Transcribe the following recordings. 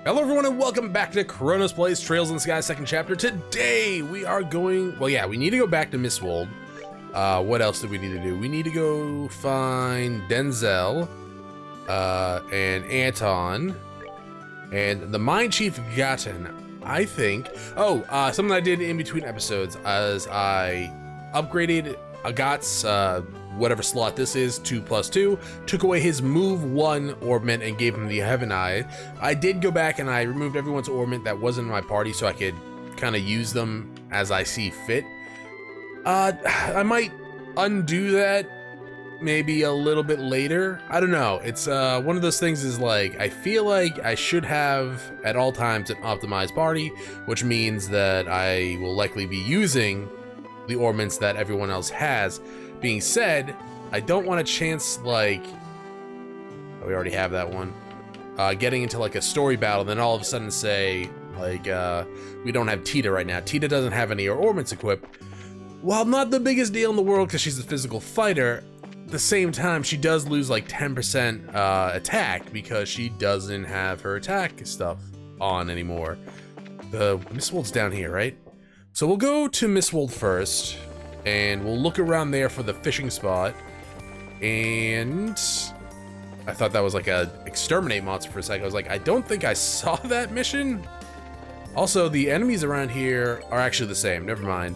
Hello everyone and welcome back to Chronos Plays Trails in the Sky second chapter. Today we are going, well yeah, we need to go back to Mistwold. What else do we need to do? We need to go find Denzel and Anton and the Mine Chief Agate, I think. Something I did in between episodes as I upgraded Agate's whatever slot this is, 2+2, took away his move 1 ornament and gave him the Heaven Eye. I did go back and I removed everyone's ornament that wasn't in my party so I could kind of use them as I see fit. I might undo that maybe a little bit later. I don't know. It's one of those things is like, I feel like I should have at all times an optimized party, which means that I will likely be using the ornaments that everyone else has. Being said, I don't want a chance like, we already have that one, getting into like a story battle, then all of a sudden say like, we don't have Tita right now. Tita doesn't have any ornaments equipped. While not the biggest deal in the world because she's a physical fighter, at the same time she does lose like 10% attack because she doesn't have her attack stuff on anymore. The Mistwold's down here, right? So we'll go to Mistwold first. And we'll look around there for the fishing spot. And I thought that was like a exterminate monster for a second. I was like, I don't think I saw that mission. Also, the enemies around here are actually the same. Never mind.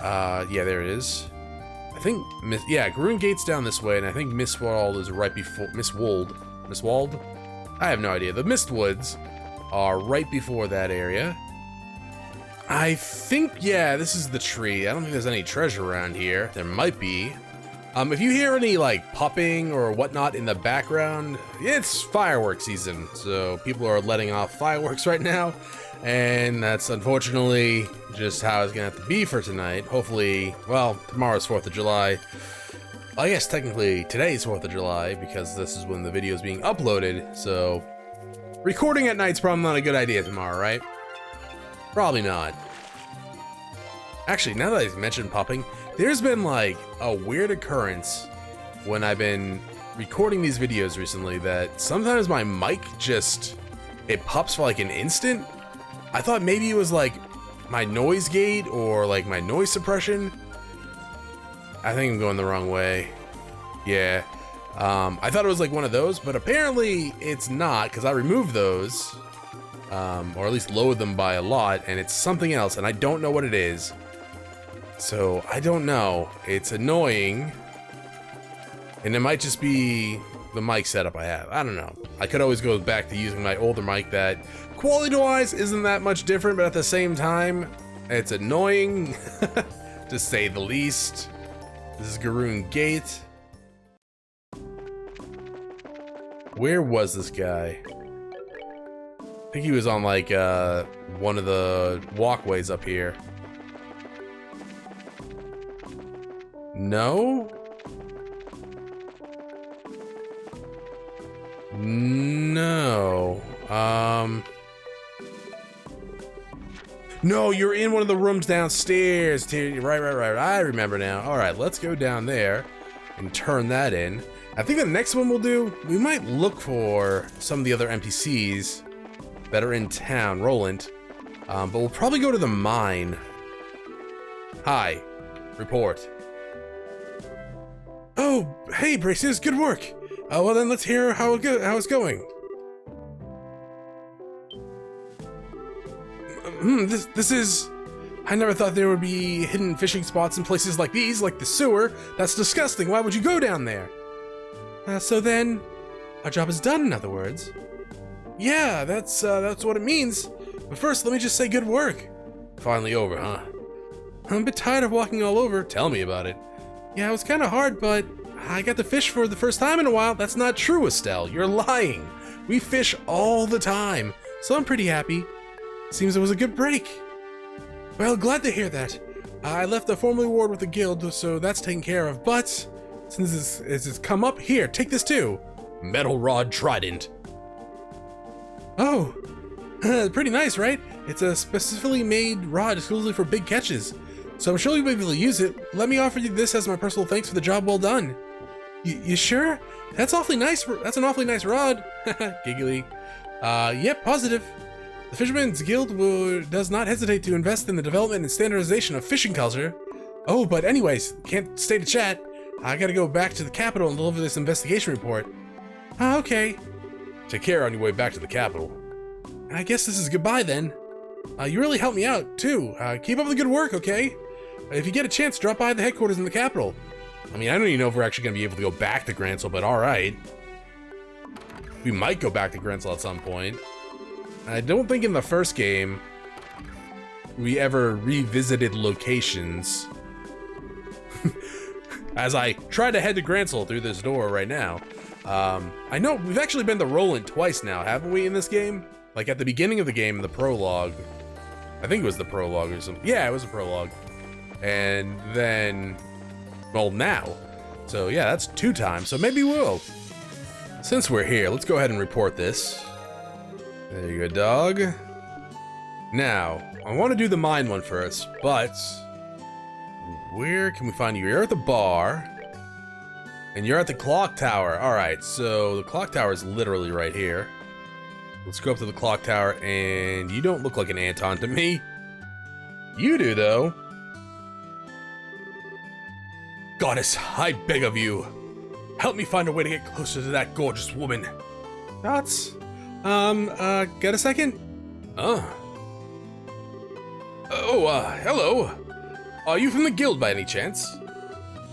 Yeah, there it is. I think, yeah, Garun Gate's down this way, and I think Mistwold is right before, Mistwold? I have no idea. The Mistwoods are right before that area. I think, yeah, this is the tree. I don't think there's any treasure around here. There might be. If you hear any like popping or whatnot in the background, it's fireworks season. So people are letting off fireworks right now. And that's unfortunately just how it's gonna have to be for tonight. Hopefully, well, tomorrow's 4th of July. I guess technically today's 4th of July because this is when the video is being uploaded. So recording at night's probably not a good idea tomorrow, right? Probably not. Actually, now that I mentioned popping, there's been like a weird occurrence when I've been recording these videos recently that sometimes my mic just, it pops for like an instant. I thought maybe it was like my noise gate or like my noise suppression. I think I'm going the wrong way. Yeah. I thought it was like one of those, but apparently it's not because I removed those. Or at least lowered them by a lot, and it's something else, and I don't know what it is. So, I don't know. It's annoying. And it might just be the mic setup I have. I don't know. I could always go back to using my older mic that, quality-wise, isn't that much different, but at the same time, it's annoying, to say the least. This is Garun Gate. Where was this guy? I think he was on like one of the walkways up here. No? No. No, you're in one of the rooms downstairs. Right. I remember now. All right, let's go down there and turn that in. I think the next one we'll do, we might look for some of the other NPCs that are in town, Roland, but we'll probably go to the mine. Hi, report. Oh, hey, Braces, good work. Well then, let's hear how it's going. This is. I never thought there would be hidden fishing spots in places like these, like the sewer. That's disgusting. Why would you go down there? So then, our job is done. In other words. Yeah, that's what it means. But first, let me just say good work. Finally over, huh? I'm a bit tired of walking all over. Tell me about it. Yeah, it was kind of hard, but I got to fish for the first time in a while. That's not true, Estelle. You're lying. We fish all the time, so I'm pretty happy. Seems it was a good break. Well, glad to hear that. I left a formal reward with the guild, so that's taken care of. But since it's come up, here, take this too. Metal rod trident. Oh, pretty nice, right? It's a specifically made rod exclusively for big catches. So I'm sure you'll be able to use it. Let me offer you this as my personal thanks for the job well done. You sure? That's awfully nice. That's an awfully nice rod. Giggly. Yep, positive. The Fisherman's Guild does not hesitate to invest in the development and standardization of fishing culture. Oh, but anyways, can't stay to chat. I gotta go back to the capital and deliver this investigation report. Ah, okay. Take care on your way back to the capital. I guess this is goodbye then. You really helped me out, too. Keep up the good work, okay? If you get a chance, drop by the headquarters in the capital. I mean, I don't even know if we're actually gonna be able to go back to Grancel, but alright. We might go back to Grancel at some point. I don't think in the first game we ever revisited locations. As I try to head to Grancel through this door right now. I know we've actually been to Roland twice now, haven't we, in this game? Like at the beginning of the game, the prologue. I think it was the prologue or something. Yeah, it was a prologue. And then, well, now. So yeah, that's 2 times, so maybe we'll. Since we're here, let's go ahead and report this. There you go, dog. Now, I want to do the mine one first, but where can we find you? You're at the bar, and you're at the clock tower. All right, so the clock tower is literally right here. Let's go up to the clock tower, and you don't look like an Anton to me. You do, though. Goddess, I beg of you, help me find a way to get closer to that gorgeous woman. Dots? Got a second? Hello. Are you from the guild by any chance?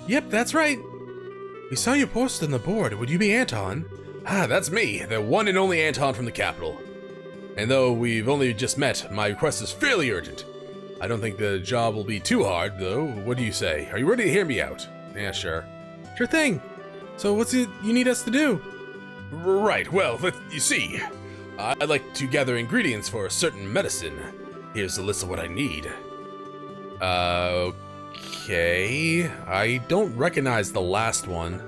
Yep, that's right. We saw you posted on the board. Would you be Anton? Ah, that's me, the one and only Anton from the capital. And though we've only just met, my request is fairly urgent. I don't think the job will be too hard, though. What do you say? Are you ready to hear me out? Yeah, sure. Sure thing. So what's it you need us to do? Right, well, you see, I'd like to gather ingredients for a certain medicine. Here's the list of what I need. Okay. I don't recognize the last one.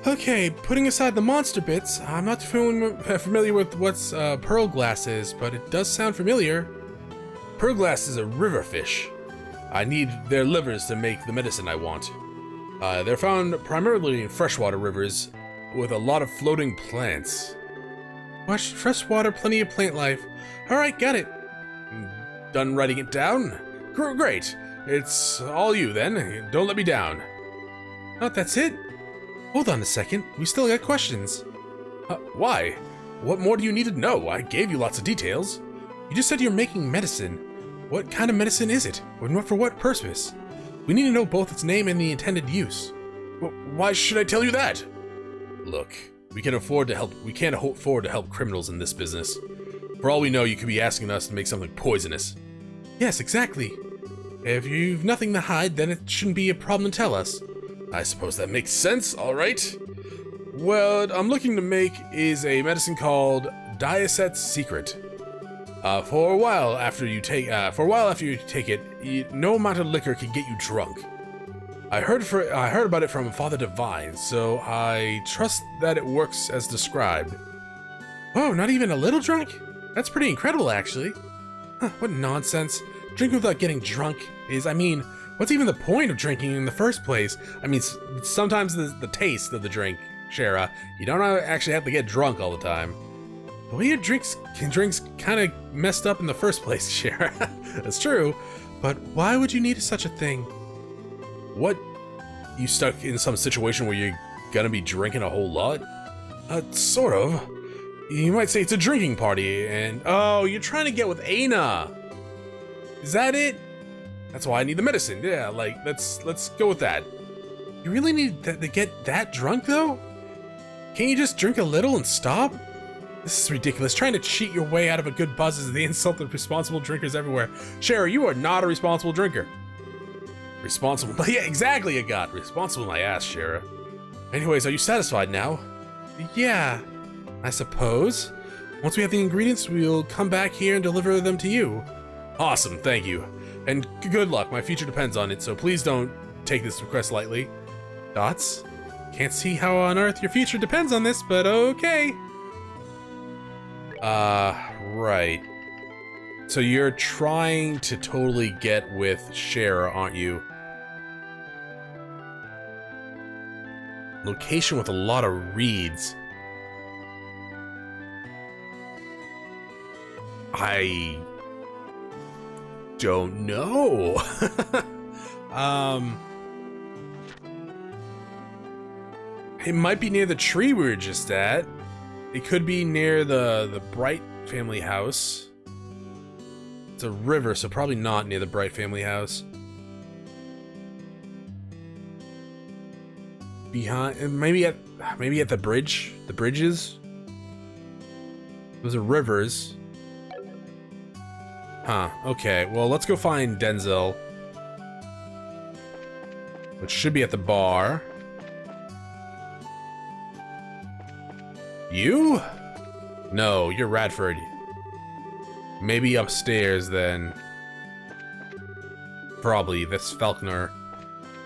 Okay, putting aside the monster bits, I'm not familiar with what's pearl glass is, but it does sound familiar. Pearl glass is a river fish. I need their livers to make the medicine I want. They're found primarily in freshwater rivers with a lot of floating plants. Freshwater, plenty of plant life. Alright, got it. Done writing it down? Great. It's all you then. Don't let me down. Oh, that's it? Hold on a second. We still got questions. Why? What more do you need to know? I gave you lots of details. You just said you're making medicine. What kind of medicine is it? And for what purpose? We need to know both its name and the intended use. Why should I tell you that? Look, we can't afford to help criminals in this business. For all we know, you could be asking us to make something poisonous. Yes, exactly. If you've nothing to hide, then it shouldn't be a problem to tell us. I suppose that makes sense, alright. What I'm looking to make is a medicine called Diaset's Secret. For a while after you take it, no amount of liquor can get you drunk. I heard about it from Father Divine, so I trust that it works as described. Whoa, not even a little drunk? That's pretty incredible, actually. Huh, what nonsense. Drinking without getting drunk is, what's even the point of drinking in the first place? Sometimes the taste of the drink, Schera. You don't actually have to get drunk all the time. The way your drinks kind of messed up in the first place, Schera. That's true, but why would you need such a thing? What? You stuck in some situation where you're gonna be drinking a whole lot? Sort of. You might say it's a drinking party, and oh, you're trying to get with Aina. Is that it? That's why I need the medicine. Yeah, let's go with that. You really need to get that drunk, though? Can't you just drink a little and stop? This is ridiculous. Trying to cheat your way out of a good buzz is the insult of responsible drinkers everywhere. Schera, you are not a responsible drinker. Responsible? Yeah, exactly, Agate. Responsible my ass, Schera. Anyways, are you satisfied now? Yeah, I suppose. Once we have the ingredients, we'll come back here and deliver them to you. Awesome, thank you. And good luck. My future depends on it, so please don't take this request lightly. Dots? Can't see how on earth your future depends on this, but okay. Right. So you're trying to totally get with Schera, aren't you? Location with a lot of reeds. I don't know. It might be near the tree we were just at. It could be near the Bright family house. It's a river, so probably not near the Bright family house. Behind, maybe at the bridge. The bridges. Those are rivers. Huh. Okay. Well, let's go find Denzel, which should be at the bar. You? No, you're Radford. Maybe upstairs then. Probably. That's Faulkner,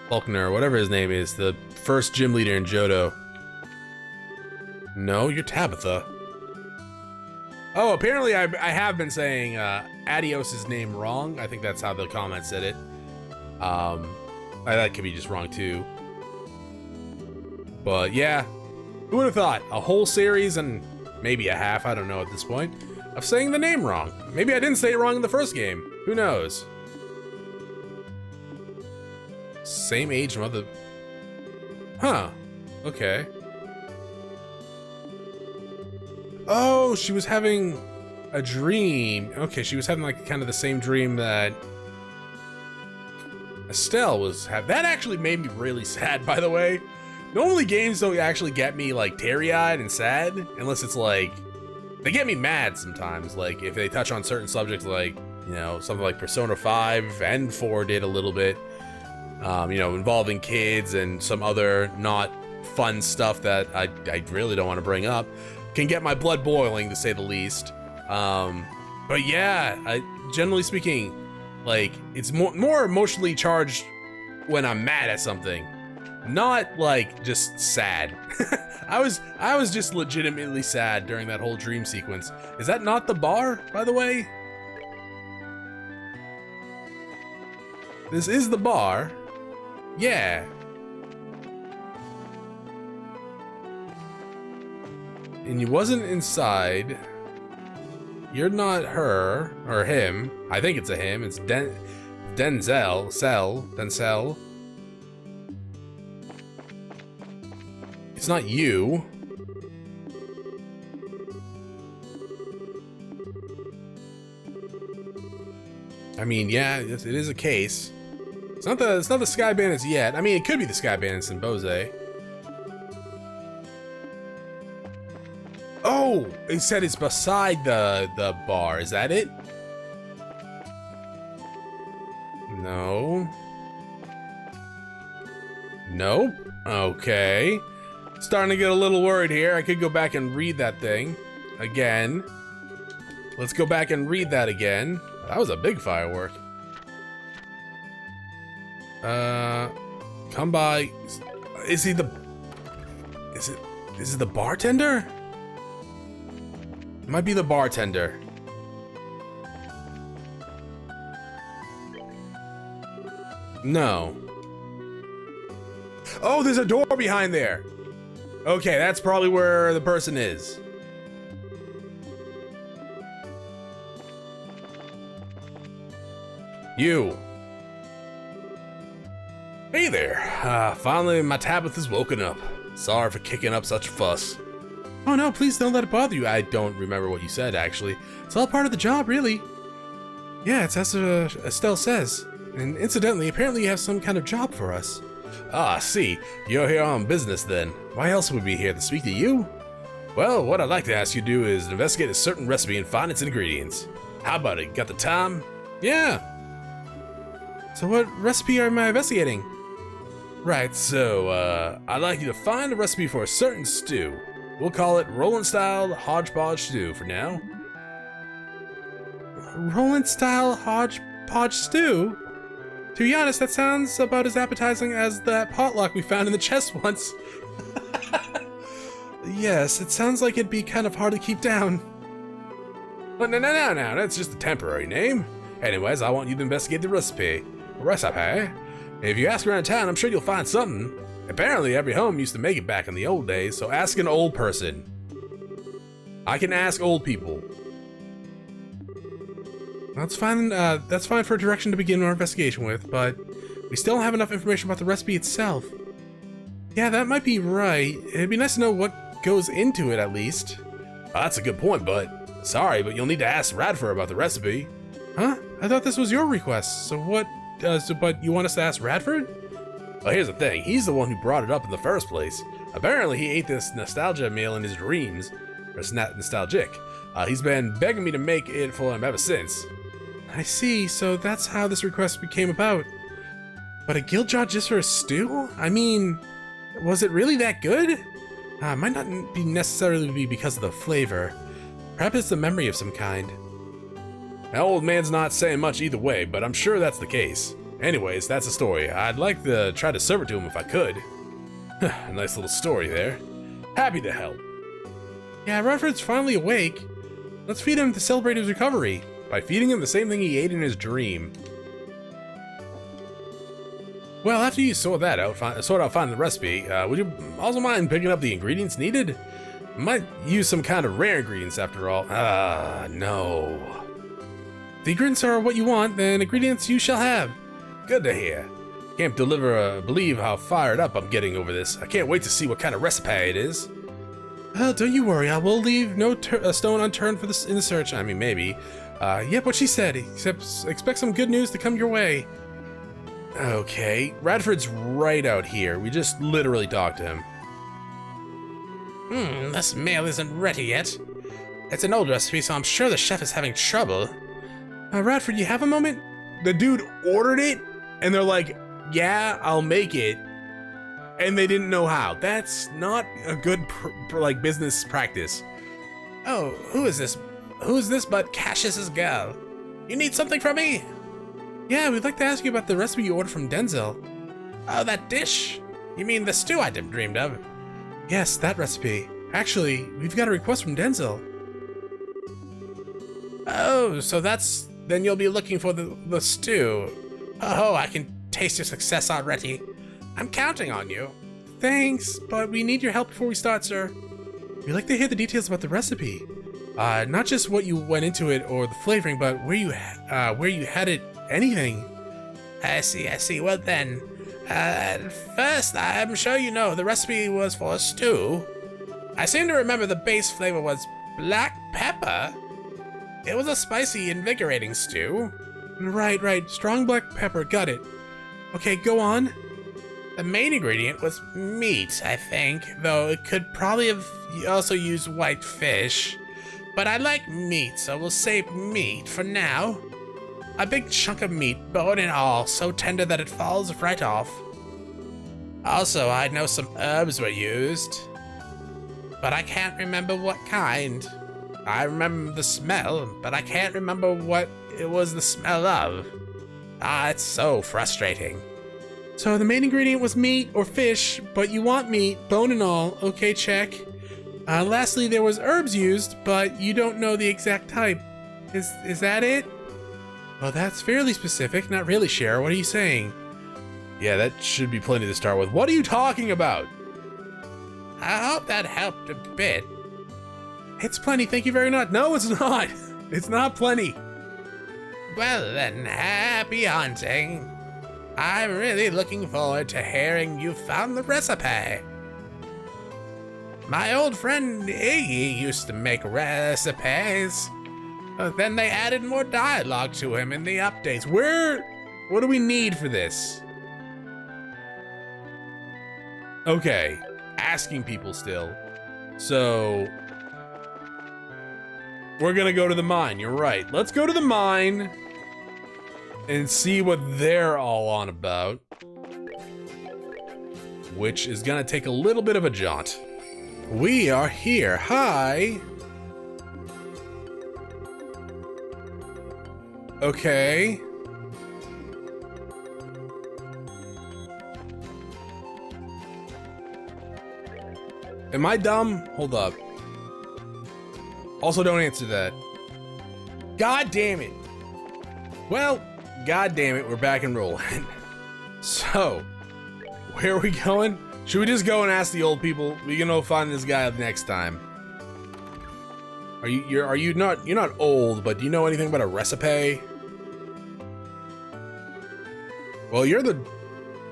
whatever his name is, the first gym leader in Johto. No, you're Tabitha. Oh, apparently I have been saying Adios's name wrong. I think that's how the comment said it. That could be just wrong too. But yeah, who would have thought? A whole series and maybe a half, I don't know at this point, of saying the name wrong. Maybe I didn't say it wrong in the first game. Who knows? Same age mother. Huh. Okay. Oh, she was having a dream. Okay, she was having like kind of the same dream that Estelle was having. That actually made me really sad, by the way. Normally games don't actually get me like teary-eyed and sad, unless it's like, they get me mad sometimes, like if they touch on certain subjects, like, you know, something like Persona 5 and 4 did a little bit, you know, involving kids and some other not fun stuff that I really don't want to bring up. Can get my blood boiling, to say the least. But yeah, generally speaking, like, it's more emotionally charged when I'm mad at something, not like just sad. I was just legitimately sad during that whole dream sequence. Is that not the bar, by the way? This is the bar. Yeah. And you wasn't inside. You're not her or him. I think it's a him. It's Denzel. It's not you. I mean, yeah, it is a case. It's not the Sky Bandits yet. I mean, it could be the Sky Bandits in Bose. Oh, it said it's beside the bar. Is that it? No. Nope. Okay. Starting to get a little worried here. I could go back and read that thing again. Let's go back and read that again. That was a big firework. Come by. Is it the bartender? It might be the bartender. No. Oh, there's a door behind there. Okay, that's probably where the person is. You. Hey there. Finally my Tabitha's woken up. Sorry for kicking up such a fuss. Oh no, please don't let it bother you. I don't remember what you said, actually. It's all part of the job, really. Yeah, it's as Estelle says. And incidentally, apparently you have some kind of job for us. Ah, I see. You're here on business then. Why else would we be here to speak to you? Well, what I'd like to ask you to do is investigate a certain recipe and find its ingredients. How about it? Got the time? Yeah. So what recipe am I investigating? Right, so, I'd like you to find a recipe for a certain stew. We'll call it Roland-style hodgepodge stew for now. Roland-style hodgepodge stew? To be honest, that sounds about as appetizing as that potluck we found in the chest once. Yes, it sounds like it'd be kind of hard to keep down. But no, that's just a temporary name. Anyways, I want you to investigate the recipe. If you ask around town, I'm sure you'll find something. Apparently, every home used to make it back in the old days, so ask an old person. I can ask old people. That's fine. That's fine for a direction to begin our investigation with, but we still don't have enough information about the recipe itself. Yeah, that might be right. It'd be nice to know what goes into it, at least. That's a good point, but sorry, but you'll need to ask Radford about the recipe. Huh? I thought this was your request. So what? But you want us to ask Radford? Well, here's the thing. He's the one who brought it up in the first place. Apparently, he ate this nostalgia meal in his dreams, or nostalgic. He's been begging me to make it for him ever since. I see. So that's how this request came about. But a guild jar just for a stew? I mean, was it really that good? Might not be necessarily be because of the flavor. Perhaps it's the memory of some kind. The old man's not saying much either way, but I'm sure that's the case. Anyways, that's the story. I'd like to try to serve it to him if I could. A nice little story there. Happy to help. Yeah, Radford's finally awake. Let's feed him to celebrate his recovery by feeding him the same thing he ate in his dream. Well, after you sort out finding the recipe, would you also mind picking up the ingredients needed? Might use some kind of rare ingredients after all. No. The ingredients are what you want, then ingredients you shall have. Good to hear. Can't believe how fired up I'm getting over this. I can't wait to see what kind of recipe it is. Well, don't you worry. I will leave no stone unturned for this in the search. I mean, maybe. Yep, what she said. Expect some good news to come your way. Okay, Radford's right out here. We just literally talked to him. This meal isn't ready yet. It's an old recipe, so I'm sure the chef is having trouble. Radford, you have a moment? The dude ordered it, and they're like, yeah, I'll make it. And they didn't know how. That's not a good business practice. Oh, who is this? Who is this but Cassius's girl? You need something from me? Yeah, we'd like to ask you about the recipe you ordered from Denzel. Oh, that dish? You mean the stew I dreamed of? Yes, that recipe. Actually, we've got a request from Denzel. Oh, so then you'll be looking for the stew. Oh, I can taste your success already. I'm counting on you. Thanks, but we need your help before we start, sir. We'd like to hear the details about the recipe. Not just what you went into it or the flavoring, but where you had it, anything. I see. Well then, first, I'm sure you know the recipe was for a stew. I seem to remember the base flavor was black pepper. It was a spicy, invigorating stew. Right. Strong black pepper, got it. Okay, go on. The main ingredient was meat, I think, though it could probably have also used white fish. But I like meat, so we'll say meat for now. A big chunk of meat, bone and all, so tender that it falls right off. Also, I know some herbs were used, but I can't remember what kind. I remember the smell, but I can't remember what it was the smell of. It's so frustrating. So the main ingredient was meat or fish, but you want meat, bone and all. Okay, check. Lastly, there was herbs used, but you don't know the exact type. Is that it? Well, that's fairly specific. Not really, Schera. What are you saying? Yeah, that should be plenty to start with. What are you talking about? I hope that helped a bit. It's plenty, thank you very much. No, it's not. It's not plenty. Well then, happy hunting. I'm really looking forward to hearing you found the recipe. My old friend Iggy used to make recipes. But then they added more dialogue to him in the updates. What do we need for this? Okay, asking people still. So, we're gonna go to the mine, you're right. Let's go to the mine and see what they're all on about. Which is gonna take a little bit of a jaunt. We are here, hi. Okay. Am I dumb? Hold up. Also, don't answer that. God damn it. Well, god damn it, we're back and rolling. So, where are we going? Should we just go and ask the old people? We can go find this guy next time. Are you not, you're not old, but do you know anything about a recipe? Well, you're the,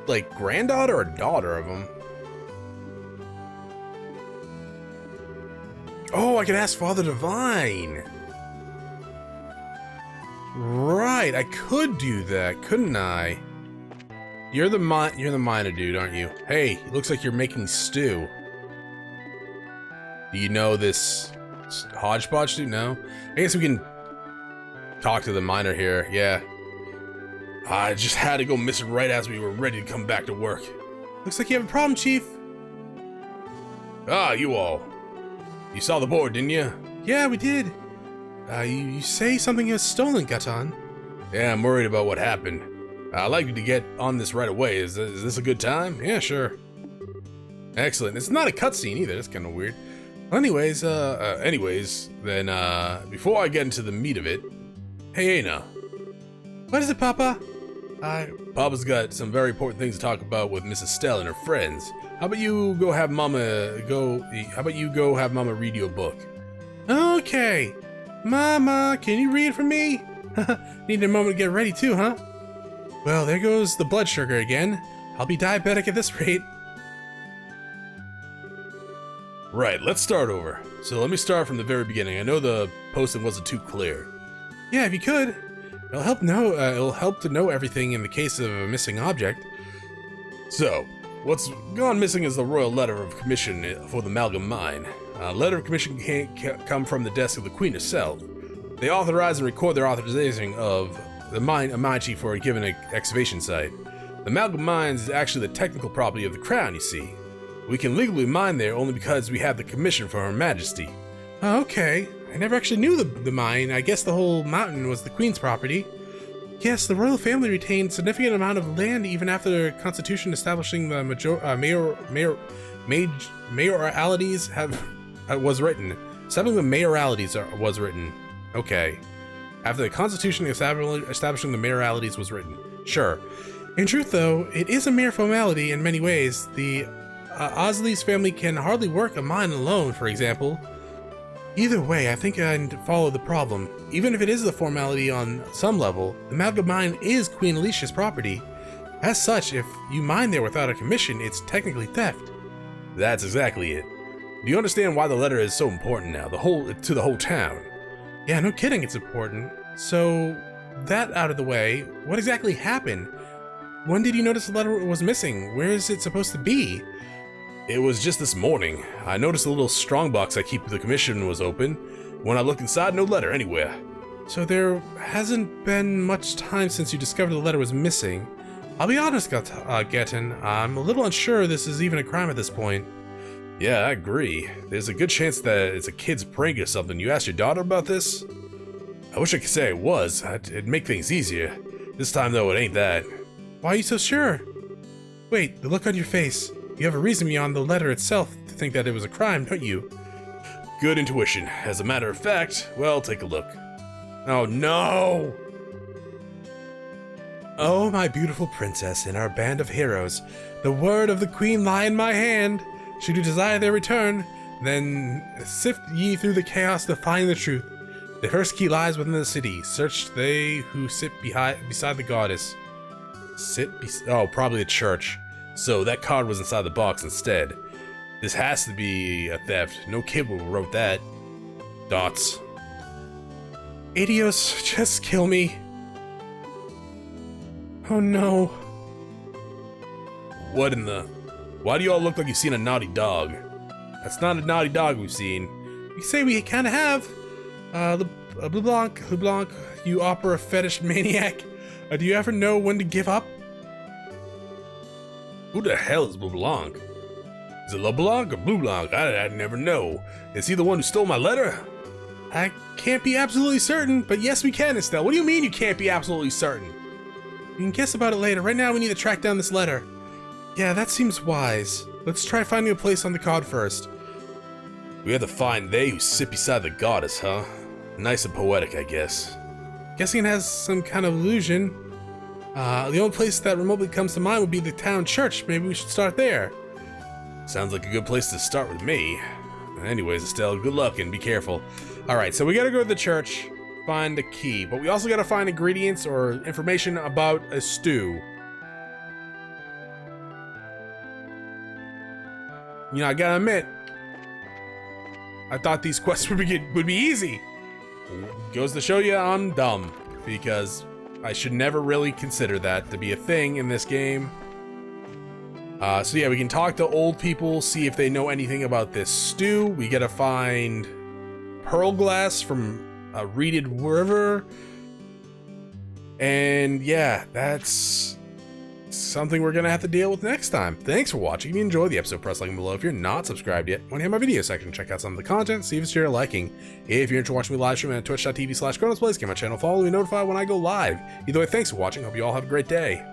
like, granddaughter or daughter of him. Oh, I could ask Father Divine. Right, I could do that, couldn't I? You're the miner dude, aren't you? Hey, looks like you're making stew. Do you know this hodgepodge dude? No? I guess we can talk to the miner here, yeah. I just had to go missing right as we were ready to come back to work. Looks like you have a problem, Chief. Ah, you all. You saw the board, didn't you? Yeah, we did. You say something is stolen, Gaton. Yeah, I'm worried about what happened. I'd like you to get on this right away. Is this a good time? Yeah, sure. Excellent. It's not a cutscene either. That's kind of weird. Anyways, then, before I get into the meat of it, hey, now. What is it, Papa? Papa's got some very important things to talk about with Miss Estelle and her friends. How about you go have Mama read you a book? Okay. Mama, can you read for me? Need a moment to get ready too, huh? Well, there goes the blood sugar again. I'll be diabetic at this rate. Right, let's start over. So let me start from the very beginning. I know the posting wasn't too clear. Yeah, if you could. It'll help to know everything in the case of a missing object. So, what's gone missing is the royal letter of commission for the Amalgam Mine. A letter of commission can't come from the desk of the Queen herself. They authorize and record their authorization of the mine Amachi for a given excavation site. The Amalgam Mines is actually the technical property of the Crown, you see. We can legally mine there only because we have the commission from Her Majesty. Oh, okay. I never actually knew the mine. I guess the whole mountain was the Queen's property. Yes, the royal family retained significant amount of land even after the constitution establishing the mayoralities was written. Establishing the mayoralities was written. Okay. After the constitution establishing the mayoralities was written. Sure. In truth, though, it is a mere formality in many ways. The Osley's family can hardly work a mine alone, for example. Either way, I think I follow the problem. Even if it is a formality on some level, the Amalgam Mine is Queen Alicia's property. As such, if you mine there without a commission, it's technically theft. That's exactly it. Do you understand why the letter is so important now? To the whole town. Yeah, no kidding, it's important. So, that out of the way, what exactly happened? When did you notice the letter was missing? Where is it supposed to be? It was just this morning. I noticed the little strongbox I keep with the commission was open. When I looked inside, no letter anywhere. So there hasn't been much time since you discovered the letter was missing. I'll be honest, Gaten, I'm a little unsure this is even a crime at this point. Yeah, I agree. There's a good chance that it's a kid's prank or something. You asked your daughter about this? I wish I could say it was. It'd make things easier. This time, though, it ain't that. Why are you so sure? Wait, the look on your face. You have a reason beyond the letter itself to think that it was a crime, don't you? Good intuition. As a matter of fact, well, take a look. Oh no! Oh, my beautiful princess and our band of heroes, the word of the queen lie in my hand. Should you desire their return, then sift ye through the chaos to find the truth. The first key lies within the city. Search they who sit beside the goddess. Probably a church. So that card was inside the box instead. This has to be a theft. No kid wrote that. Dots. Idios, just kill me. Oh no. What in the... Why do you all look like you've seen a naughty dog? That's not a naughty dog we've seen. You say we kinda have. LeBlanc, you opera fetish maniac. Do you ever know when to give up? Who the hell is LeBlanc? Is it LeBlanc or Blue Blanc? I'd never know. Is he the one who stole my letter? I can't be absolutely certain, but yes we can, Estelle. What do you mean you can't be absolutely certain? You can guess about it later. Right now we need to track down this letter. Yeah, that seems wise. Let's try finding a place on the card first. We have to find they who sit beside the goddess, huh? Nice and poetic, I guess. Guessing it has some kind of illusion. The only place that remotely comes to mind would be the town church. Maybe we should start there. Sounds like a good place to start with me. Anyways, Estelle, good luck and be careful. All right, so we gotta go to the church, find the key, but we also gotta find ingredients or information about a stew. You know, I gotta admit, I thought these quests would be easy. Goes to show you I'm dumb, because I should never really consider that to be a thing in this game. So yeah, we can talk to old people, see if they know anything about this stew. We gotta find pearl glass from a reeded river. And yeah, that's something we're gonna have to deal with next time. Thanks for watching. If you enjoyed the episode, press like below. If you're not subscribed yet, want to hit my video section, check out some of the content, see if it's your liking. If you're interested in watching me live stream at twitch.tv/ChronosPlays, get my channel, follow me, notified when I go live. Either way, thanks for watching. Hope you all have a great day.